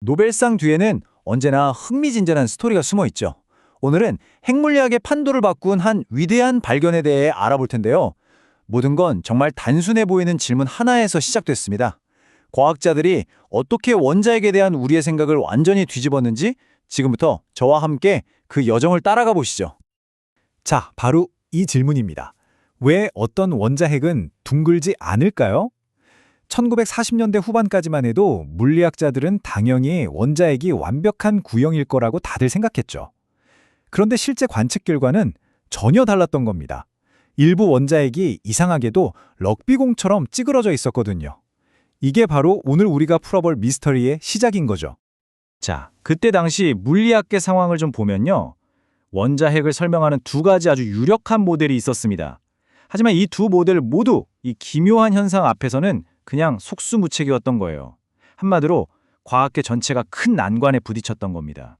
노벨상 뒤에는 언제나 흥미진진한 스토리가 숨어 있죠. 오늘은 핵물리학의 판도를 바꾼 한 위대한 발견에 대해 알아볼 텐데요. 모든 건 정말 단순해 보이는 질문 하나에서 시작됐습니다. 과학자들이 어떻게 원자핵에 대한 우리의 생각을 완전히 뒤집었는지 지금부터 저와 함께 그 여정을 따라가 보시죠. 자, 바로 이 질문입니다. 왜 어떤 원자핵은 둥글지 않을까요? 1940년대 후반까지만 해도 물리학자들은 당연히 원자핵이 완벽한 구형일 거라고 다들 생각했죠. 그런데 실제 관측 결과는 전혀 달랐던 겁니다. 일부 원자핵이 이상하게도 럭비공처럼 찌그러져 있었거든요. 이게 바로 오늘 우리가 풀어볼 미스터리의 시작인 거죠. 자, 그때 당시 물리학계 상황을 좀 보면요. 원자핵을 설명하는 두 가지 아주 유력한 모델이 있었습니다. 하지만 이 두 모델 모두 이 기묘한 현상 앞에서는 그냥 속수무책이었던 거예요. 한마디로 과학계 전체가 큰 난관에 부딪혔던 겁니다.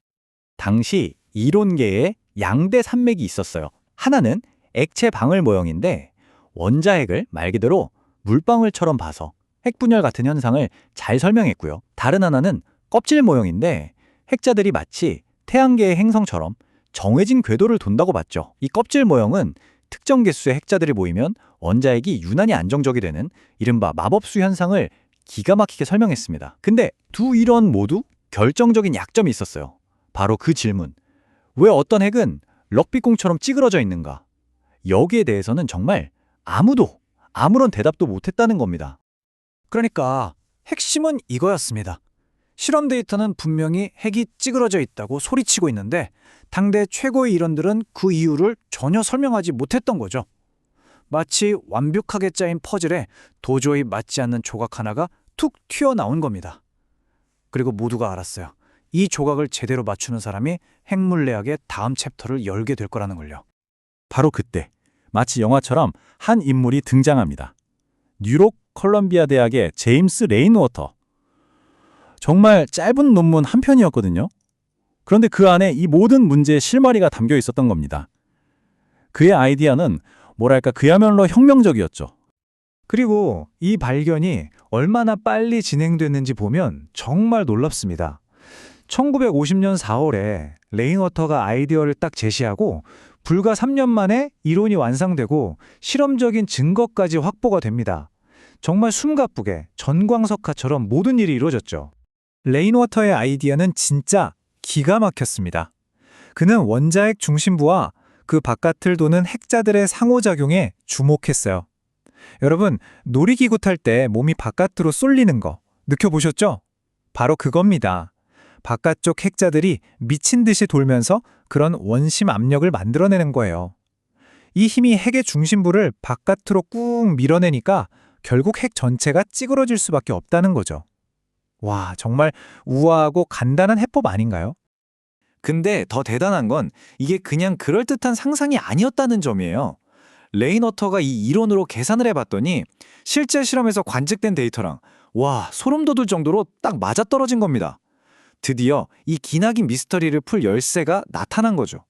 당시 이론계에 양대 산맥이 있었어요. 하나는 액체 방울 모형인데 원자핵을 말 그대로 물방울처럼 봐서 핵분열 같은 현상을 잘 설명했고요. 다른 하나는 껍질 모형인데 핵자들이 마치 태양계의 행성처럼 정해진 궤도를 돈다고 봤죠. 이 껍질 모형은 특정 개수의 핵자들이 모이면 원자핵이 유난히 안정적이 되는 이른바 마법수 현상을 기가 막히게 설명했습니다. 근데 두 이론 모두 결정적인 약점이 있었어요. 바로 그 질문. 왜 어떤 핵은 럭비공처럼 찌그러져 있는가? 여기에 대해서는 정말 아무도 아무런 대답도 못했다는 겁니다. 그러니까 핵심은 이거였습니다. 실험 데이터는 분명히 핵이 찌그러져 있다고 소리치고 있는데 당대 최고의 이론들은 그 이유를 전혀 설명하지 못했던 거죠. 마치 완벽하게 짜인 퍼즐에 도저히 맞지 않는 조각 하나가 툭 튀어나온 겁니다. 그리고 모두가 알았어요. 이 조각을 제대로 맞추는 사람이 핵물리학의 다음 챕터를 열게 될 거라는 걸요. 바로 그때 마치 영화처럼 한 인물이 등장합니다. 뉴욕 컬럼비아 대학의 제임스 레인워터. 정말 짧은 논문 한 편이었거든요. 그런데 그 안에 이 모든 문제의 실마리가 담겨 있었던 겁니다. 그의 아이디어는 뭐랄까 그야말로 혁명적이었죠. 그리고 이 발견이 얼마나 빨리 진행됐는지 보면 정말 놀랍습니다. 1950년 4월에 레인워터가 아이디어를 딱 제시하고 불과 3년 만에 이론이 완성되고 실험적인 증거까지 확보가 됩니다. 정말 숨가쁘게 전광석화처럼 모든 일이 이루어졌죠. 레인워터의 아이디어는 진짜 기가 막혔습니다. 그는 원자핵 중심부와 그 바깥을 도는 핵자들의 상호작용에 주목했어요. 여러분, 놀이기구 탈 때 몸이 바깥으로 쏠리는 거 느껴보셨죠? 바로 그겁니다. 바깥쪽 핵자들이 미친 듯이 돌면서 그런 원심 압력을 만들어내는 거예요. 이 힘이 핵의 중심부를 바깥으로 꾹 밀어내니까 결국 핵 전체가 찌그러질 수밖에 없다는 거죠. 와, 정말 우아하고 간단한 해법 아닌가요? 근데 더 대단한 건 이게 그냥 그럴듯한 상상이 아니었다는 점이에요. 레인워터가 이 이론으로 계산을 해봤더니 실제 실험에서 관측된 데이터랑 소름 돋을 정도로 딱 맞아떨어진 겁니다. 드디어 이 기나긴 미스터리를 풀 열쇠가 나타난 거죠.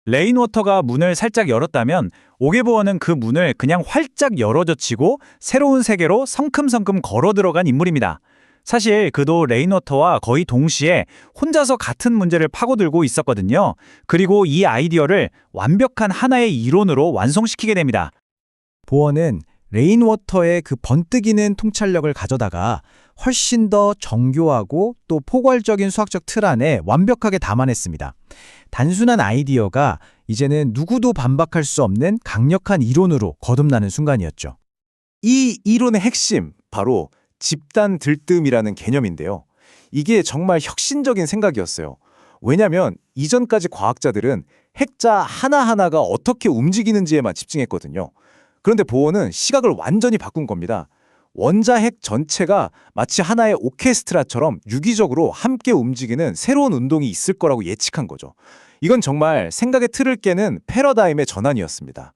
레인워터가 문을 살짝 열었다면 오게보어는 그 문을 그냥 활짝 열어젖히고 새로운 세계로 성큼성큼 걸어 들어간 인물입니다. 사실 그도 레인워터와 거의 동시에 혼자서 같은 문제를 파고들고 있었거든요. 그리고 이 아이디어를 완벽한 하나의 이론으로 완성시키게 됩니다. 보어는 레인워터의 그 번뜩이는 통찰력을 가져다가 훨씬 더 정교하고 또 포괄적인 수학적 틀 안에 완벽하게 담아냈습니다. 단순한 아이디어가 이제는 누구도 반박할 수 없는 강력한 이론으로 거듭나는 순간이었죠. 이 이론의 핵심, 바로 집단 들뜸이라는 개념인데요. 이게 정말 혁신적인 생각이었어요. 왜냐하면 이전까지 과학자들은 핵자 하나하나가 어떻게 움직이는지에만 집중했거든요. 그런데 보어는 시각을 완전히 바꾼 겁니다. 원자핵 전체가 마치 하나의 오케스트라처럼 유기적으로 함께 움직이는 새로운 운동이 있을 거라고 예측한 거죠. 이건 정말 생각의 틀을 깨는 패러다임의 전환이었습니다.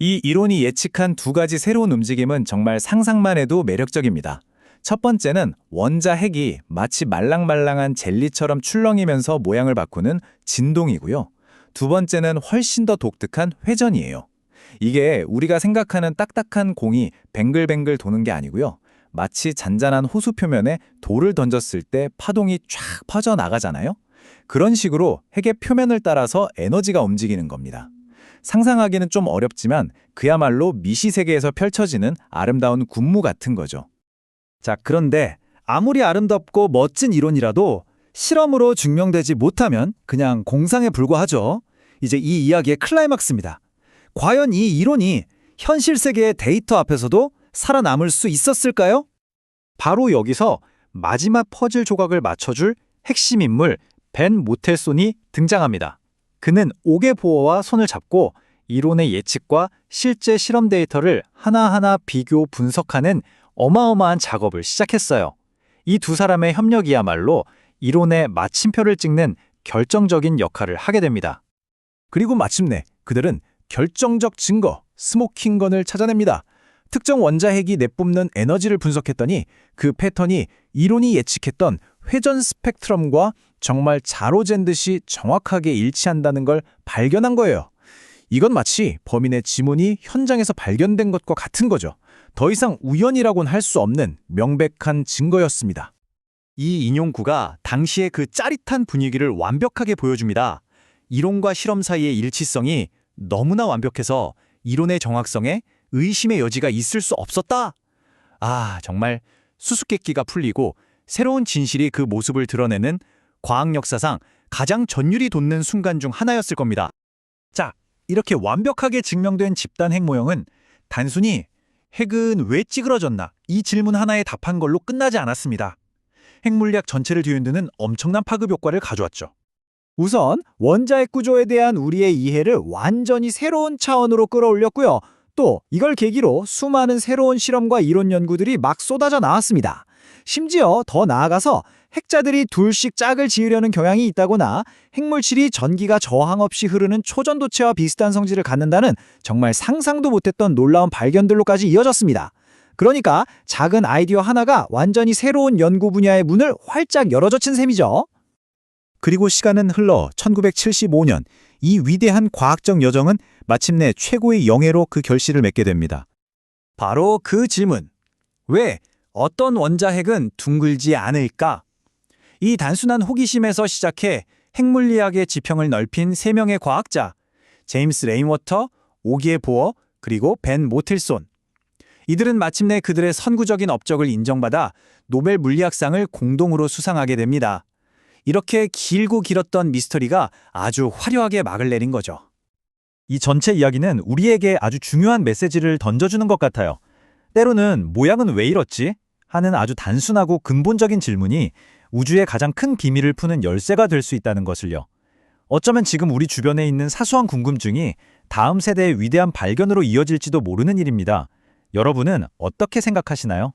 이 이론이 예측한 두 가지 새로운 움직임은 정말 상상만 해도 매력적입니다. 첫 번째는 원자핵이 마치 말랑말랑한 젤리처럼 출렁이면서 모양을 바꾸는 진동이고요. 두 번째는 훨씬 더 독특한 회전이에요. 이게 우리가 생각하는 딱딱한 공이 뱅글뱅글 도는 게 아니고요. 마치 잔잔한 호수 표면에 돌을 던졌을 때 파동이 쫙 퍼져나가잖아요. 그런 식으로 핵의 표면을 따라서 에너지가 움직이는 겁니다. 상상하기는 좀 어렵지만 그야말로 미시세계에서 펼쳐지는 아름다운 군무 같은 거죠. 자, 그런데 아무리 아름답고 멋진 이론이라도 실험으로 증명되지 못하면 그냥 공상에 불과하죠. 이제 이 이야기의 클라이막스입니다. 과연 이 이론이 현실 세계의 데이터 앞에서도 살아남을 수 있었을까요? 바로 여기서 마지막 퍼즐 조각을 맞춰줄 핵심 인물 벤 모텔손이 등장합니다. 그는 옥의 보어와 손을 잡고 이론의 예측과 실제 실험 데이터를 하나하나 비교 분석하는 어마어마한 작업을 시작했어요. 이 두 사람의 협력이야말로 이론의 마침표를 찍는 결정적인 역할을 하게 됩니다. 그리고 마침내 그들은 결정적 증거, 스모킹건을 찾아냅니다. 특정 원자핵이 내뿜는 에너지를 분석했더니 그 패턴이 이론이 예측했던 회전 스펙트럼과 정말 자로 잰 듯이 정확하게 일치한다는 걸 발견한 거예요. 이건 마치 범인의 지문이 현장에서 발견된 것과 같은 거죠. 더 이상 우연이라고는 할 수 없는 명백한 증거였습니다. 이 인용구가 당시의 그 짜릿한 분위기를 완벽하게 보여줍니다. 이론과 실험 사이의 일치성이 너무나 완벽해서 이론의 정확성에 의심의 여지가 있을 수 없었다. 아, 정말 수수께끼가 풀리고 새로운 진실이 그 모습을 드러내는 과학 역사상 가장 전율이 돋는 순간 중 하나였을 겁니다. 자, 이렇게 완벽하게 증명된 집단 핵 모형은 단순히 핵은 왜 찌그러졌나 이 질문 하나에 답한 걸로 끝나지 않았습니다. 핵물리학 전체를 뒤흔드는 엄청난 파급 효과를 가져왔죠. 우선 원자핵 구조에 대한 우리의 이해를 완전히 새로운 차원으로 끌어올렸고요. 또 이걸 계기로 수많은 새로운 실험과 이론 연구들이 막 쏟아져 나왔습니다. 심지어 더 나아가서 핵자들이 둘씩 짝을 지으려는 경향이 있다거나 핵물질이 전기가 저항 없이 흐르는 초전도체와 비슷한 성질을 갖는다는 정말 상상도 못했던 놀라운 발견들로까지 이어졌습니다. 그러니까 작은 아이디어 하나가 완전히 새로운 연구 분야의 문을 활짝 열어젖힌 셈이죠. 그리고 시간은 흘러 1975년 이 위대한 과학적 여정은 마침내 최고의 영예로 그 결실을 맺게 됩니다. 바로 그 질문. 왜 어떤 원자핵은 둥글지 않을까? 이 단순한 호기심에서 시작해 핵물리학의 지평을 넓힌 세 명의 과학자, 제임스 레인워터, 오기에 보어, 그리고 벤 모텔손. 이들은 마침내 그들의 선구적인 업적을 인정받아 노벨 물리학상을 공동으로 수상하게 됩니다. 이렇게 길고 길었던 미스터리가 아주 화려하게 막을 내린 거죠. 이 전체 이야기는 우리에게 아주 중요한 메시지를 던져주는 것 같아요. 때로는 모양은 왜 이렇지? 하는 아주 단순하고 근본적인 질문이 우주의 가장 큰 비밀을 푸는 열쇠가 될 수 있다는 것을요. 어쩌면 지금 우리 주변에 있는 사소한 궁금증이 다음 세대의 위대한 발견으로 이어질지도 모르는 일입니다. 여러분은 어떻게 생각하시나요?